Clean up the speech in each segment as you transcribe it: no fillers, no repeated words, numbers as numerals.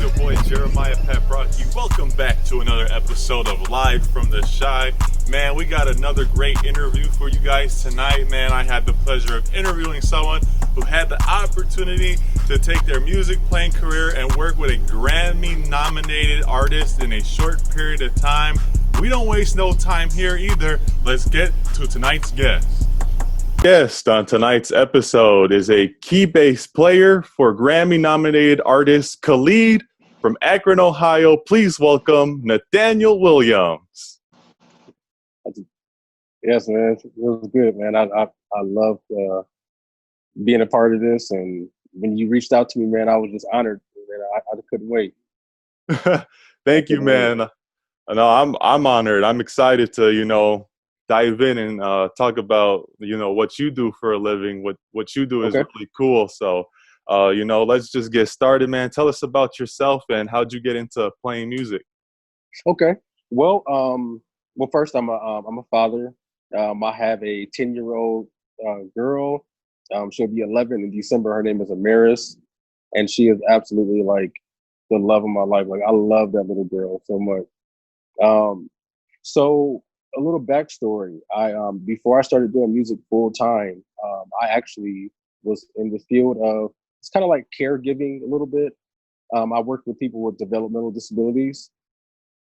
It's your boy Jeremiahpaprocki. Welcome back to another episode of Live from the Shy. Man, we got another great interview for you guys tonight. Man, I had the pleasure of interviewing someone who had the opportunity to take their music playing career and work with a Grammy nominated artist in a short period of time. We don't waste no time here either. Let's get to tonight's guest. Guest on tonight's episode is a key bass player for Grammy-nominated artist Khalid from Akron, Ohio. Please welcome Nathaniel Williams. Yes, man, it was good, man. I loved being a part of this, and when you reached out to me, man, I was just honored. Man, I couldn't wait. Thank you, man. No, I'm honored. I'm excited to dive in and talk about what you do for a living. What you do is really cool. So let's just get started, man. Tell us about yourself and how'd you get into playing music? Okay. Well, first I'm a father. I have a 10-year-old girl. She'll be 11 in December. Her name is Amaris, and she is absolutely like the love of my life. Like, I love that little girl so much. So a little backstory. I before I started doing music full time, I actually was in the field of, it's kind of like caregiving a little bit. I worked with people with developmental disabilities.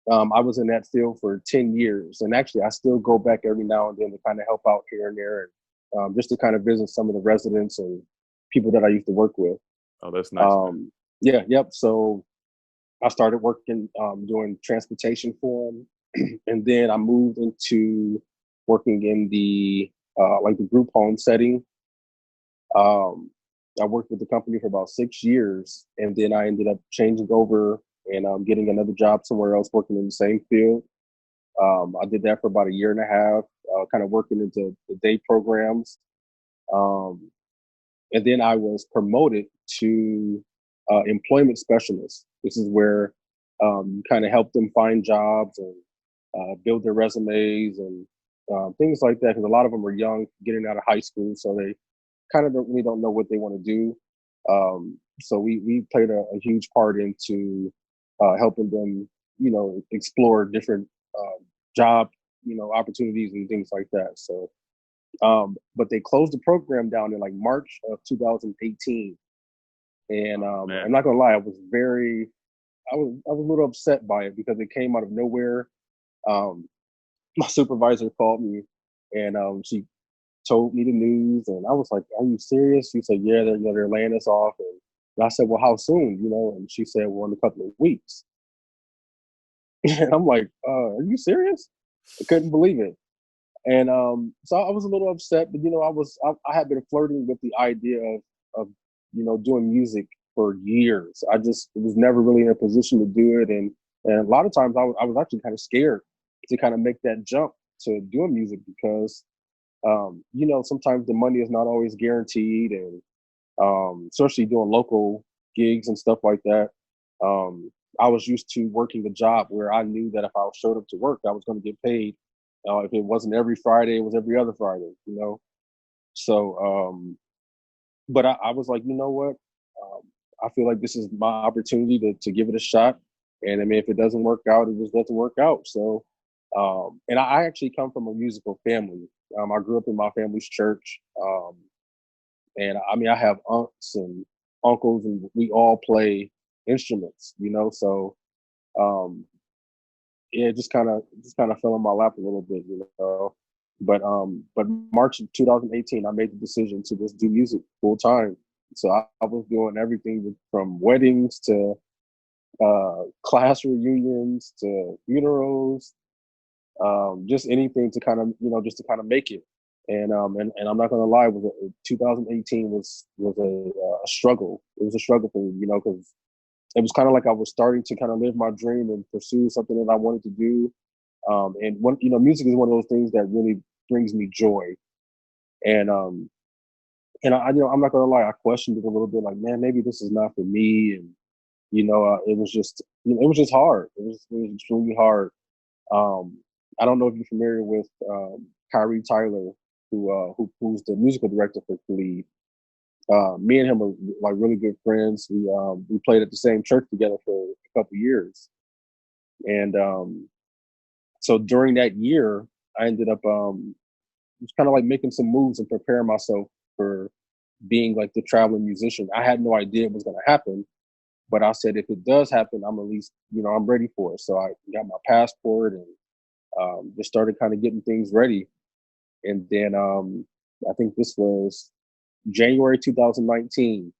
I was in that field for 10 years, and actually I still go back every now and then to kind of help out here and there, and just to kind of visit some of the residents and people that I used to work with. Oh, that's nice. Yep. So I started working doing transportation for them. And then I moved into working in the the group home setting. I worked with the company for about 6 years, and then I ended up changing over and getting another job somewhere else, working in the same field. I did that for about a year and a half, kind of working into the day programs. And then I was promoted to employment specialist. This is where you kind of help them find jobs and build their resumes and things like that. Because a lot of them are young, getting out of high school, so they kind of don't know what they want to do. So we played a huge part into helping them, explore different job, opportunities and things like that. So, but they closed the program down in like March of 2018, and I'm not gonna lie, I was a little upset by it because it came out of nowhere. My supervisor called me, and she told me the news, and I was like, "Are you serious?" She said, "Yeah, they're laying us off." And I said, "Well, how soon?" And she said, "Well, in a couple of weeks." And I'm like, "Are you serious?" I couldn't believe it. And so I was a little upset, but I had been flirting with the idea of doing music for years. I just was never really in a position to do it, and a lot of times I was actually kind of scared to kind of make that jump to doing music because sometimes the money is not always guaranteed, and especially doing local gigs and stuff like that. I was used to working a job where I knew that if I showed up to work, I was going to get paid. If it wasn't every Friday, it was every other Friday, So, but I was like, you know what? I feel like this is my opportunity to give it a shot. And I mean, if it doesn't work out, it just doesn't work out. So, and I actually come from a musical family. I grew up in my family's church. And I mean, I have aunts and uncles, and we all play instruments, So, yeah, it just kind of fell in my lap a little bit, But March of 2018, I made the decision to just do music full time. So I was doing everything from weddings to class reunions to funerals, just anything to kind of just to kind of make it. And I'm not gonna lie, 2018 was a struggle. It was a struggle for me, because it was kind of like I was starting to kind of live my dream and pursue something that I wanted to do. And music is one of those things that really brings me joy. And I'm not gonna lie, I questioned it a little bit, like, man, maybe this is not for me. And it was just hard. It was extremely hard. I don't know if you're familiar with Kyrie Tyler, who's the musical director for Khalid. Me and him are like really good friends. We played at the same church together for a couple years, and so during that year, I ended up just kind of like making some moves and preparing myself for being like the traveling musician. I had no idea it was going to happen, but I said if it does happen, I'm at least I'm ready for it. So I got my passport and just started kind of getting things ready. And then I think this was January 2019.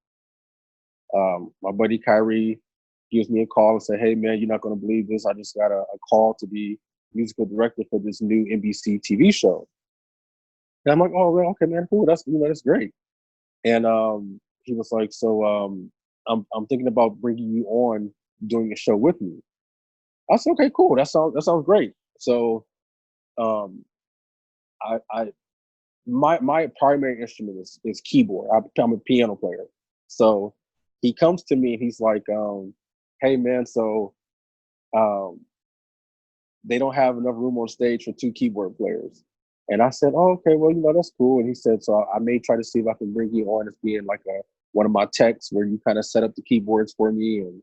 My buddy Kyrie gives me a call and said, "Hey man, you're not going to believe this. I just got a call to be musical director for this new NBC TV show." And I'm like, "Oh well, okay man, cool. That's great." And he was like, "So I'm thinking about bringing you on doing a show with me." I said, "Okay, cool. That sounds great." So um, I my primary instrument is keyboard. I'm a piano player. So he comes to me and he's like, "Hey man, so um, they don't have enough room on stage for two keyboard players." And I said, "Oh, okay, well, that's cool." And he said, "So I may try to see if I can bring you on as being like one of my techs where you kind of set up the keyboards for me and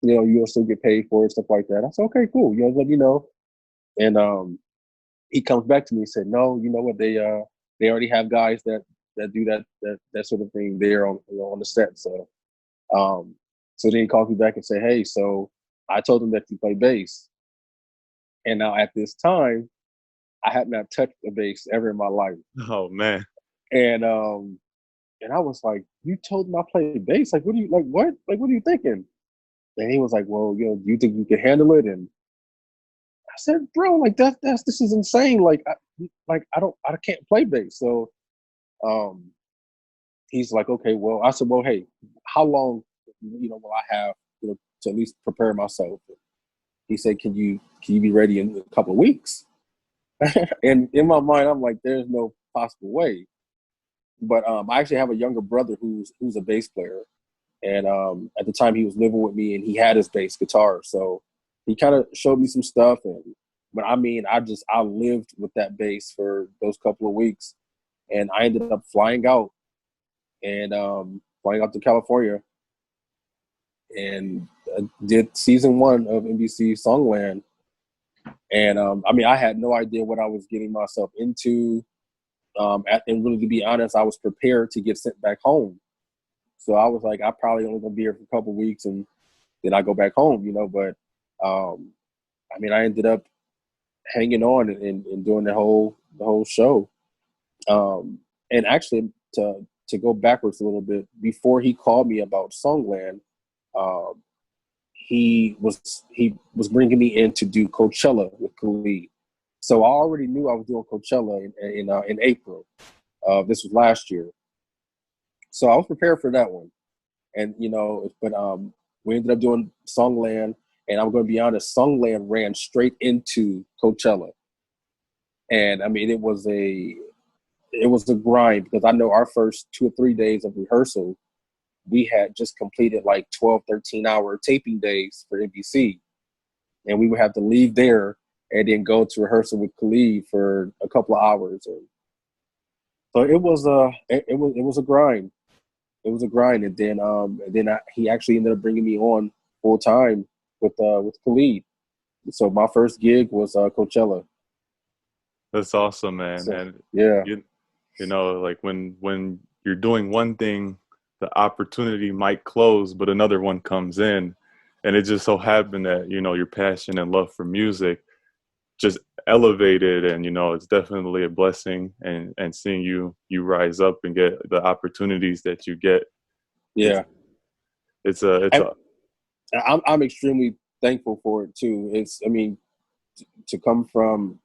you'll still get paid for it, stuff like that." I said, "Okay, cool. Let me know." And he comes back to me and said, "No, you know what? They already have guys that do that sort of thing there on the set." So um, so then he calls me back and say, "Hey, so I told him that you play bass, and now at this time, I had not touched a bass ever in my life." Oh man. And I was like, "You told him I played bass? Like, what do you like? What? Like, what are you thinking?" And he was like, "Well, do you think you can handle it?" And I said, "Bro, like this is insane. I can't play bass." So um, he's like, "Okay, well," I said, "Well, hey, how long, will I have, to at least prepare myself?" He said, can you be ready in a couple of weeks?" And in my mind, I'm like, "There's no possible way." But I actually have a younger brother who's a bass player, and at the time he was living with me, and he had his bass guitar, so he kind of showed me some stuff. But I mean, I lived with that bass for those couple of weeks, and I ended up flying out to California, and did season one of NBC Songland. And I mean, I had no idea what I was getting myself into. And really, to be honest, I was prepared to get sent back home. So I was like, I probably only gonna be here for a couple of weeks, and then I go back home, But I mean, I ended up hanging on and doing the whole show. And actually, to go backwards a little bit, before he called me about Songland, um, he was bringing me in to do Coachella with Khalid. So I already knew I was doing Coachella in April. This was last year, so I was prepared for that one. And but we ended up doing Songland, and I'm going to be honest, Songland ran straight into Coachella, and I mean it was a grind because I know our first 2 or 3 days of rehearsal, we had just completed like 12, 13-hour taping days for NBC, and we would have to leave there and then go to rehearsal with Khalid for a couple of hours. And so it was a grind. It was a grind, and then he actually ended up bringing me on full time with Khalid. So my first gig was Coachella. That's awesome, man. So And yeah, you like when you're doing one thing, the opportunity might close, but another one comes in. And it just so happened that, your passion and love for music just elevated, and it's definitely a blessing, and seeing you rise up and get the opportunities that you get. It's yeah. it's a I'm extremely thankful for it too. It's I mean to come from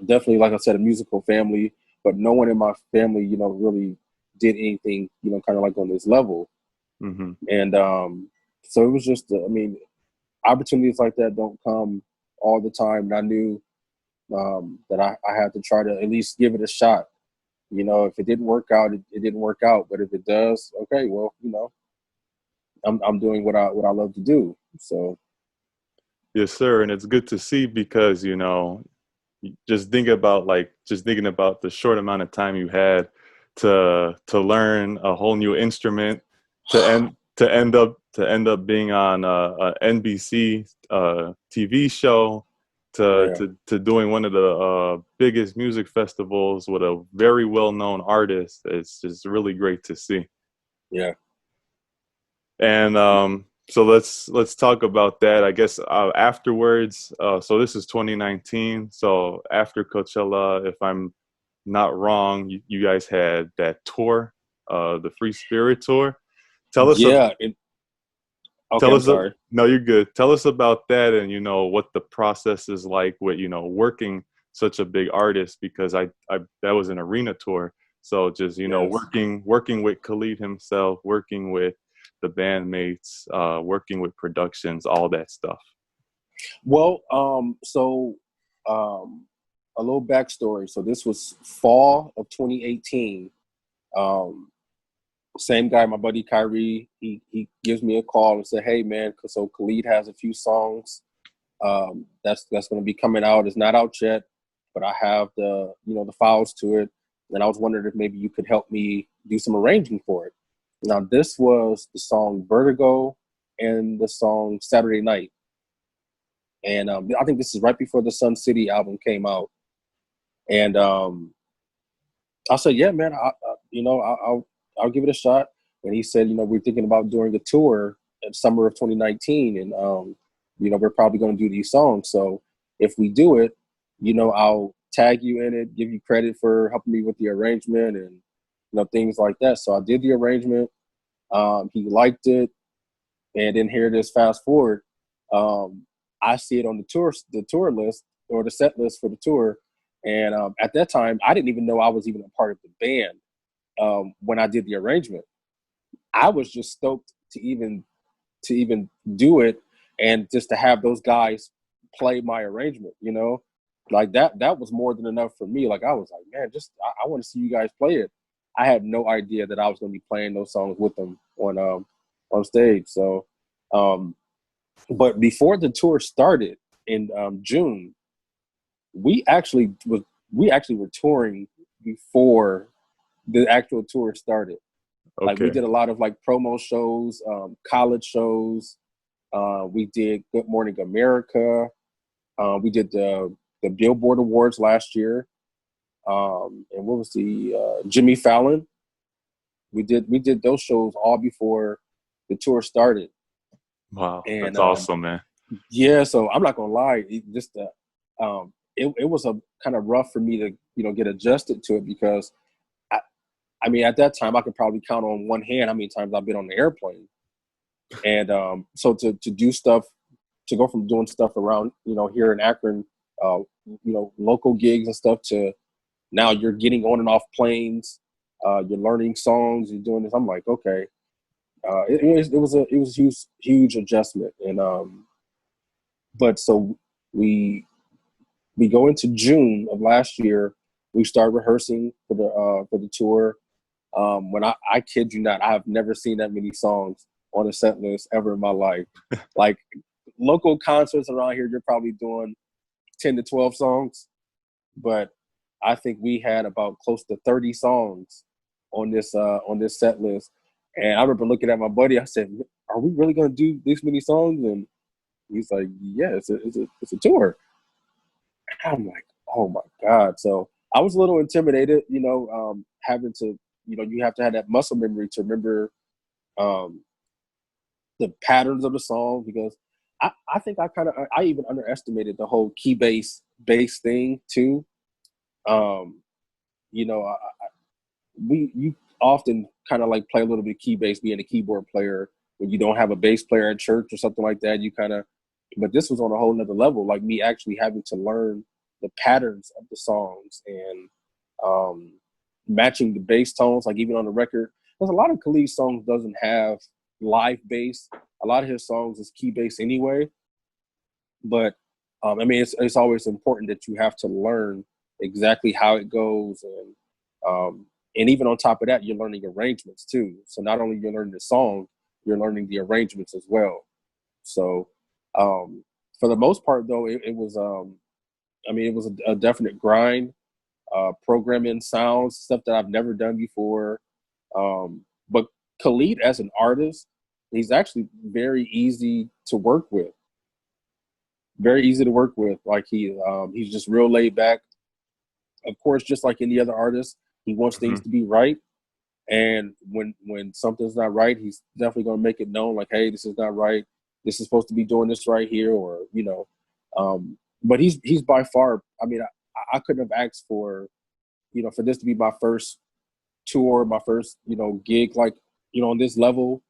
definitely, like I said, a musical family, but no one in my family really did anything kind of like on this level. mhm. And so it was just I mean, opportunities like that don't come all the time, and I knew that I had to try to at least give it a shot. If it didn't work out, it didn't work out, but if it does, okay, well, I'm doing what I love to do. So Yes, sir. And it's good to see because, just thinking about the short amount of time you had to learn a whole new instrument, to end up being on a NBC TV show, Yeah. to doing one of the biggest music festivals with a very well known artist. It's just really great to see. Yeah. And so let's talk about that. I guess afterwards. So this is 2019. So after Coachella, if I'm not wrong, you guys had that tour, the Free Spirit tour. Tell us, Yeah. Okay, tell I'm us. sorry. No, you're good. Tell us about that, and what the process is like with working such a big artist, because I that was an arena tour. So just Yes. working with Khalid himself, working with the bandmates, working with productions, all that stuff. Well, a little backstory. So this was fall of 2018. Um, Same guy, my buddy Kyrie, he gives me a call and said, "Hey man, so Khalid has a few songs that's going to be coming out. It's not out yet, but I have the files to it, and I was wondering if maybe you could help me do some arranging for it." Now this was the song Vertigo and the song Saturday Night, and I think this is right before the Sun City album came out, and I said, "Yeah, man, I'll give it a shot." And he said, "We're thinking about doing a tour in summer of 2019, and we're probably going to do these songs. So if we do it, I'll tag you in it, give you credit for helping me with the arrangement and things like that." So I did the arrangement. He liked it, and then here it is. Fast forward, I see it on the tour list or the set list for the tour, and at that time, I didn't even know I was even a part of the band when I did the arrangement. I was just stoked to even do it, and just to have those guys play my arrangement. Like that was more than enough for me. Like I was like, man, I want to see you guys play it. I had no idea that I was going to be playing those songs with them on stage. So, but before the tour started in June, we actually were touring before the actual tour started. Like we Okay. did a lot of like promo shows, college shows. We did Good Morning America. We did the Billboard Awards last year. And what was the Jimmy Fallon? We did those shows all before the tour started. Wow, And that's awesome, man. yeah, so I'm not gonna lie, it was a kind of rough for me to get adjusted to it, because I mean, at that time, I could probably count on one hand how many times I've been on the airplane. And so to do stuff, to go from doing stuff around, here in Akron, local gigs and stuff, to now you're getting on and off planes, you're learning songs, you're doing this. I'm like, okay, it was a huge adjustment. And but so we go into June of last year. We start rehearsing for the tour. When I kid you not, I have never seen that many songs on a set list ever in my life. Like local concerts around here, you're probably doing 10 to 12 songs, but I think we had about close to 30 songs on this set list. And I remember looking at my buddy. I said, "Are we really going to do this many songs?" And he's like, "Yeah, it's a tour." And I'm like, "Oh my god!" So I was a little intimidated, having to, you have to have that muscle memory to remember um, the patterns of the song, because I think I even underestimated the whole key bass thing too. Um, you know, you often kind of like play a little bit of key bass, being a keyboard player when you don't have a bass player at church or something like that. But this was on a whole nother level, like me actually having to learn the patterns of the songs and um, matching the bass tones, like even on the record. Because a lot of Khalid songs doesn't have live bass. A lot of his songs is key bass anyway. But I mean, it's always important that you have to learn exactly how it goes, and even on top of that, you're learning arrangements too. So not only you're learning the song, you're learning the arrangements as well. So for the most part, though, it was I mean, it was a definite grind. programming sounds, stuff that I've never done before. But Khalid as an artist, he's actually very easy to work with. Very easy to work with. Like he's just real laid back. Of course, just like any other artist, he wants things to be right. And when something's not right, he's definitely going to make it known, like, hey, this is not right. This is supposed to be doing this right here, or But he's by far. I mean, I couldn't have asked for, for this to be my first tour, my first gig, like on this level.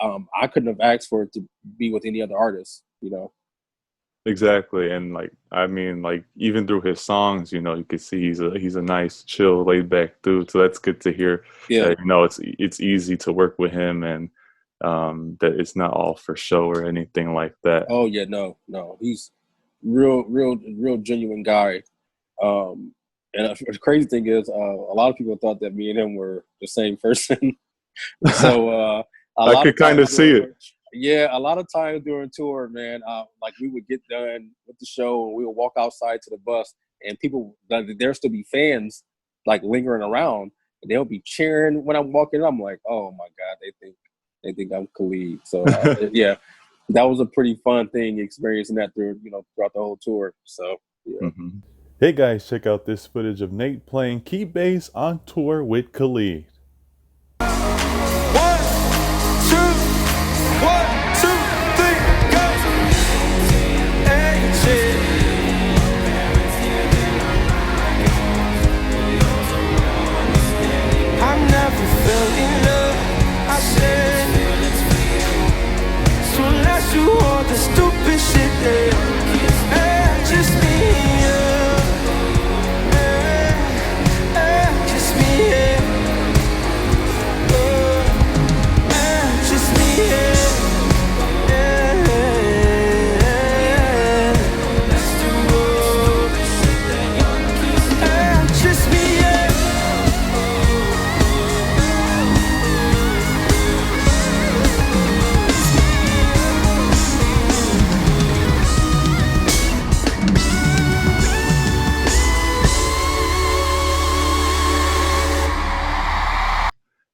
I couldn't have asked for it to be with any other artist. Exactly. And like, I mean, like even through his songs, you could see he's a nice, chill, laid back dude. So that's good to hear Yeah. that, it's easy to work with him, and that it's not all for show or anything like that. Oh yeah, no, he's real genuine guy. And the crazy thing is, a lot of people thought that me and him were the same person. So a I lot could of kind of times see it. yeah, a lot of times during tour, man, like we would get done with the show and we would walk outside to the bus, and people, there still be fans like lingering around, and they'll be cheering when I'm walking. I'm like, oh my god, they think I'm Khalid. So yeah, that was a pretty fun thing experiencing that throughout the whole tour. So yeah. Mhm. Hey guys, check out this footage of Nate playing key bass on tour with Khalid. One, two, 3, go. Hey, shit. I never fell in love. I said, so let's do all the stupid shit that just me and you. Just me and just me and let's do all the shit that just me and.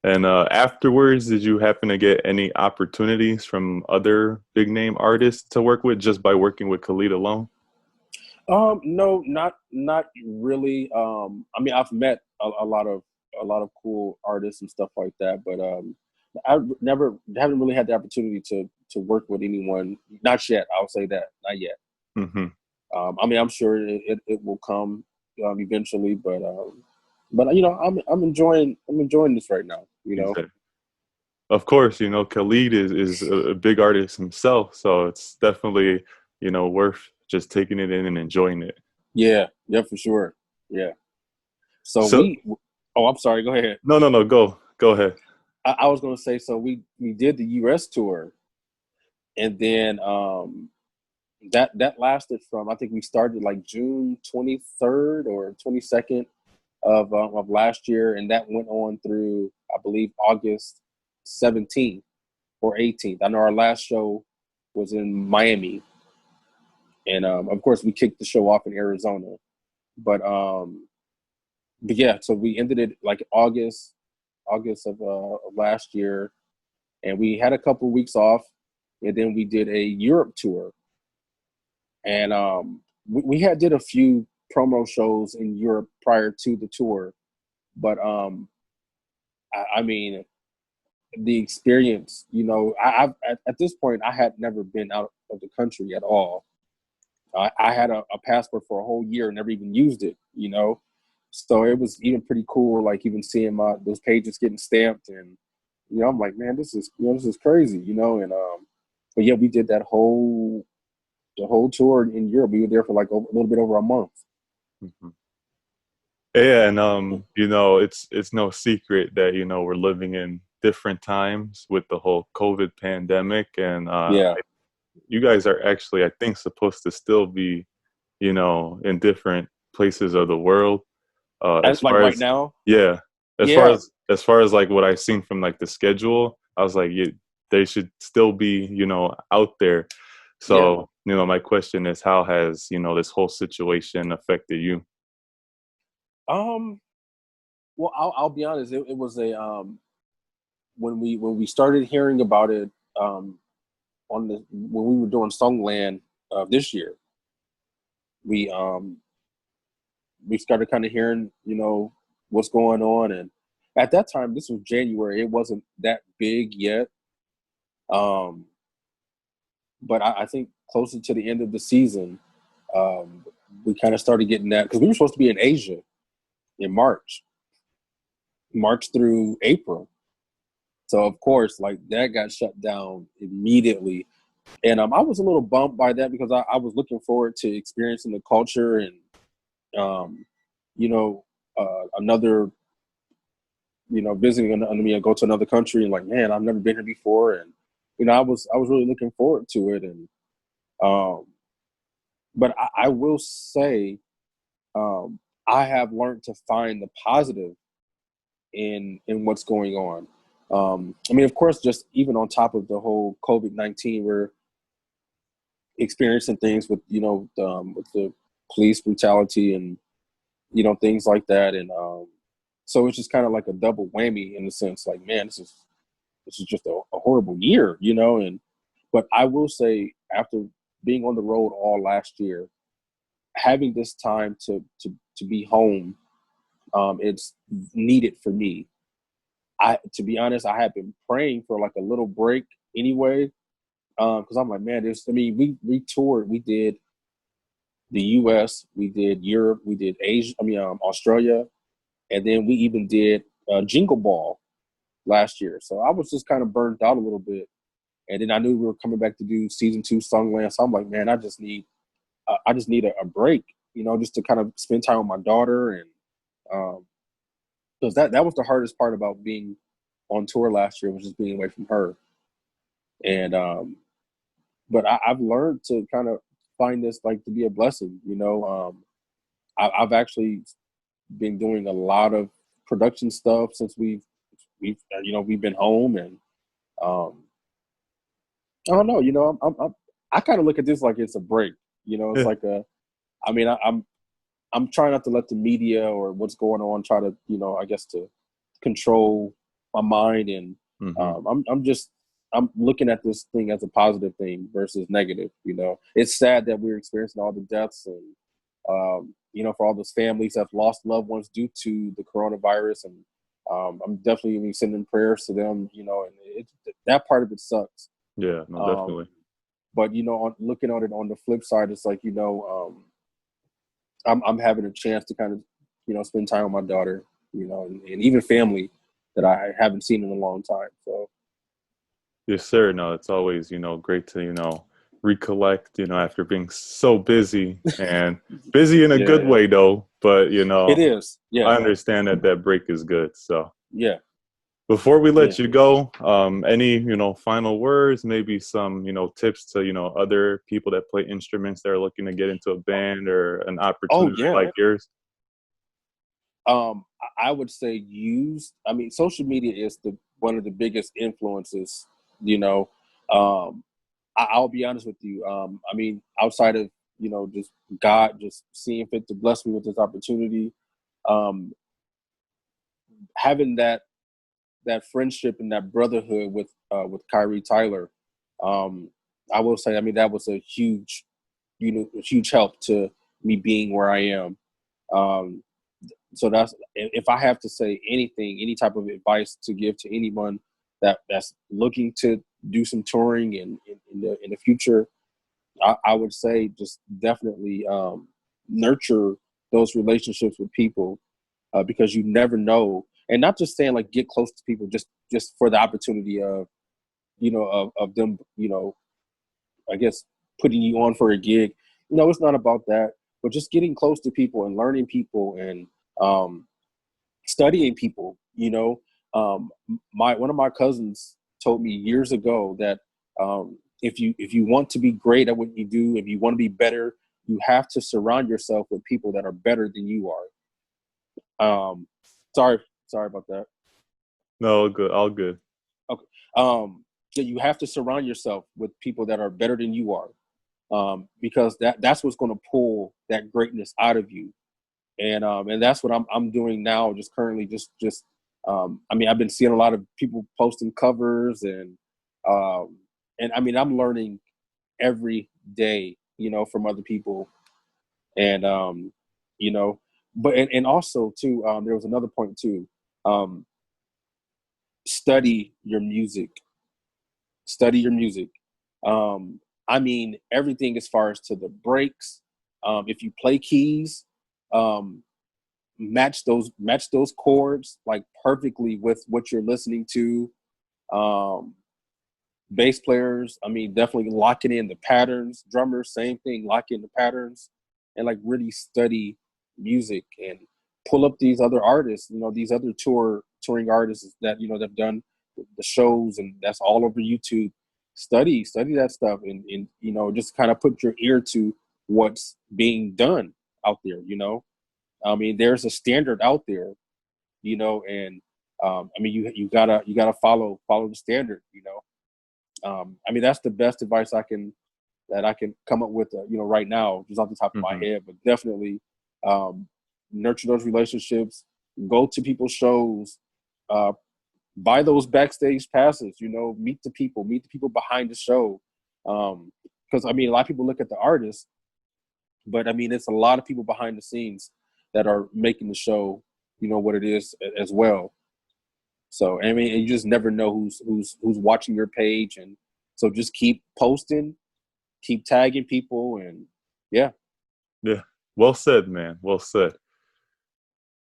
And afterwards, did you happen to get any opportunities from other big name artists to work with just by working with Khalid alone? No, not really. I mean, I've met a lot of cool artists and stuff like that, but I haven't really had the opportunity to work with anyone. Not yet. I'll say that. Not yet. Mm-hmm. I mean, I'm sure it will come eventually, but I'm enjoying this right now. Exactly. Of course, Khalid is a big artist himself, so it's definitely, worth just taking it in and enjoying it. Yeah, for sure. Yeah. So So, oh, I'm sorry. Go ahead. no, go ahead. I was going to say, so we did the U.S. tour, and then that lasted from, I think we started like June 23rd or 22nd of last year, and that went on through, I believe, August 17th or 18th. I know our last show was in Miami, and of course we kicked the show off in Arizona, but yeah, so we ended it like August of last year, and we had a couple weeks off, and then we did a Europe tour, and we had did a few promo shows in Europe prior to the tour, but I mean, the experience, I've at this point I had never been out of the country at all. I had a passport for a whole year and never even used it, so it was even pretty cool, like even seeing those pages getting stamped, and I'm like, man, this is crazy, and but yeah, we did the whole tour in Europe. We were there for like a little bit over a month. Mm-hmm. Yeah, and it's no secret that we're living in different times with the whole COVID pandemic, and Yeah. you guys are actually, I think, supposed to still be, in different places of the world. As Like far right as now. yeah, Yeah. as far as like what I've seen from like the schedule, I was like, they should still be, out there. So, my question is, how has, this whole situation affected you? Um, well, I'll be honest. It was a when we started hearing about it on the when we were doing Songland this year, we um we started kind of hearing, what's going on, and at that time, this was January. It wasn't that big yet. Um, but I think closer to the end of the season, um, we kind of started getting that because we were supposed to be in Asia in March through April. So of course, like that got shut down immediately, and I was a little bummed by that because I was looking forward to experiencing the culture and um, you know another visiting go to another country and like man I've never been here before and I was really looking forward to it and um, but I will say um, I have learned to find the positive in what's going on. I mean, of course, just even on top of the whole COVID-19, we're experiencing things with the police brutality and things like that, and so it's just kind of like a double whammy in the sense, like, man, this is just a horrible year, and but I will say after being on the road all last year, having this time to be home, it's needed for me. To be honest, I have been praying for like a little break anyway, because I'm like, man, I mean, we toured, we did the U.S., we did Europe, we did Asia, I mean, Australia, and then we even did Jingle Ball last year. So I was just kind of burned out a little bit, and then I knew we were coming back to do season 2 Songland. So I'm like, man, I just need a break, just to kind of spend time with my daughter and. Because that was the hardest part about being on tour last year was just being away from her. And but I've learned to kind of find this like to be a blessing. I've actually been doing a lot of production stuff since we've been home, and um, I don't know. I kind of look at this like it's a break. It's like I mean, I'm trying not to let the media or what's going on try to, I guess to control my mind. And I'm looking at this thing as a positive thing versus negative. It's sad that we're experiencing all the deaths and, for all those families that have lost loved ones due to the coronavirus. And I'm definitely going to be sending prayers to them, and that part of it sucks. Yeah, no, definitely. But, looking at it on the flip side, it's like, I'm having a chance to kind of, spend time with my daughter, and even family that I haven't seen in a long time. So. Yes, sir. No, it's always, great to, recollect, after being so busy and busy in a good way though. But, it is. Yeah. I understand that break is good. So yeah. Before we let you go, any, final words, maybe some, tips to, other people that play instruments that are looking to get into a band or an opportunity like yours? I would say social media is one of the biggest influences, I'll be honest with you. I mean, outside of, just God just seeing fit to bless me with this opportunity, having that friendship and that brotherhood with Kyrie Tyler, I will say, I mean, that was a huge help to me being where I am. So that's, if I have to say anything, any type of advice to give to anyone that's looking to do some touring in the future, I would say just definitely nurture those relationships with people, because you never know. And not just saying like get close to people just for the opportunity of, of them, I guess putting you on for a gig. It's not about that, but just getting close to people and learning people and studying people. One of my cousins told me years ago that if you want to be great at what you do, if you want to be better, you have to surround yourself with people that are better than you are. Sorry about that. No, good. All good. Okay. Yeah, you have to surround yourself with people that are better than you are, because that's what's going to pull that greatness out of you. And that's what I'm doing now. Just currently, I mean, I've been seeing a lot of people posting covers, and I mean, I'm learning every day, you know, from other people, and you know, but and also too, there was another point too. Um, study your music. Study your music. I mean, everything as far as to the breaks. If you play keys, um, match those chords like perfectly with what you're listening to. Um, bass players, I mean, definitely locking in the patterns. Drummers, same thing, lock in the patterns, and like really study music and pull up these other artists. You know, these other touring artists that you know that've done the shows, and that's all over YouTube. Study that stuff, and you know, just kind of put your ear to what's being done out there. You know, I mean, there's a standard out there, you know, and I mean, you gotta follow the standard, you know. I mean, that's the best advice that I can come up with, you know, right now, just off the top of my head. But definitely nurture those relationships, go to people's shows, buy those backstage passes. You know, meet the people behind the show. Because I mean, a lot of people look at the artist, but I mean, it's a lot of people behind the scenes that are making the show, you know, what it is as well. So I mean, you just never know who's watching your page, and so just keep posting, keep tagging people, and yeah. Yeah. Well said, man. Well said.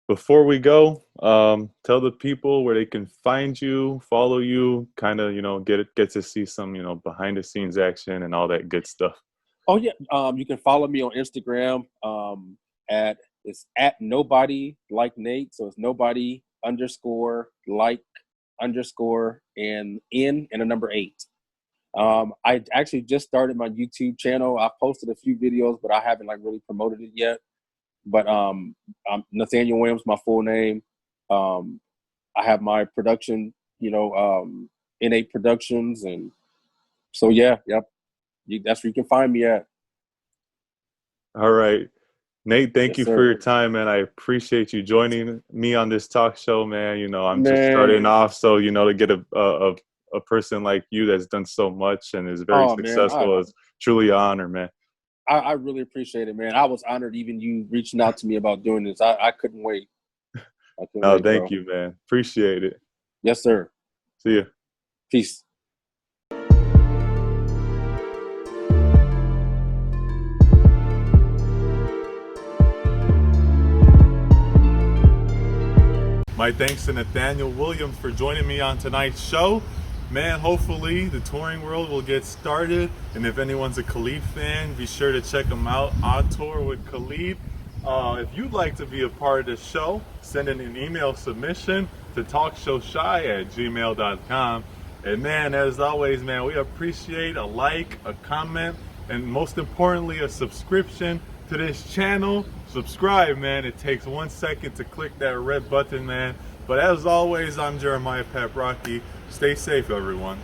Before we go, tell the people where they can find you, follow you, kind of, you know, get to see some, you know, behind the scenes action and all that good stuff. Oh yeah, you can follow me on Instagram it's at nobody like Nate, so it's nobody underscore like underscore and in and a number 8. I actually just started my YouTube channel. I posted a few videos, but I haven't like really promoted it yet. But I'm Nathaniel Williams, my full name. I have my production, you know, N8 Productions, and so yeah, yep. That's where you can find me at. All right. Nate, thank Yes, you for sir. your time, man. I appreciate you joining me on this talk show, man. You know, I'm just starting Man, off, so you know, to get a person like you that's done so much and is very oh man, successful is truly an honor, man. I really appreciate it, man. I was honored even you reaching out to me about doing this. I couldn't wait. I couldn't No, wait, thank bro. you, man. Appreciate it. Yes, sir. See ya. Peace. My thanks to Nathaniel Williams for joining me on tonight's show. Man, hopefully the touring world will get started. And if anyone's a Khalid fan, be sure to check him out on tour with Khalid. If you'd like to be a part of the show, send in an email submission to talkshowshy@gmail.com. And man, as always, man, we appreciate a like, a comment, and most importantly, a subscription to this channel. Subscribe, man. It takes 1 second to click that red button, man. But as always, I'm Jeremiah Paprocki. Stay safe, everyone.